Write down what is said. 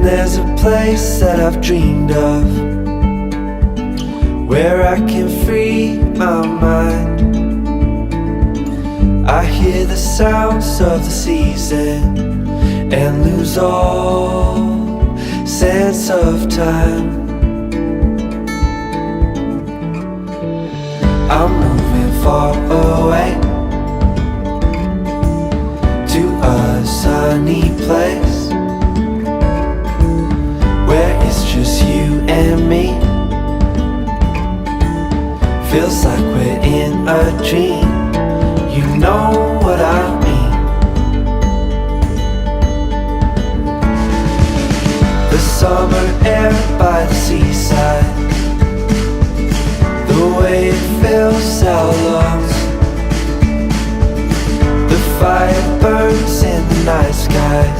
there's a place that I've dreamed of, where I can free my mind. I hear the sounds of the season and lose all sense of time. I'm moving far away to a sunny place where it's just you and me. Feels like we're in a dream. You know what I mean. The summer air by the seaside, the way it fills our lungs, the fire burns in the night sky,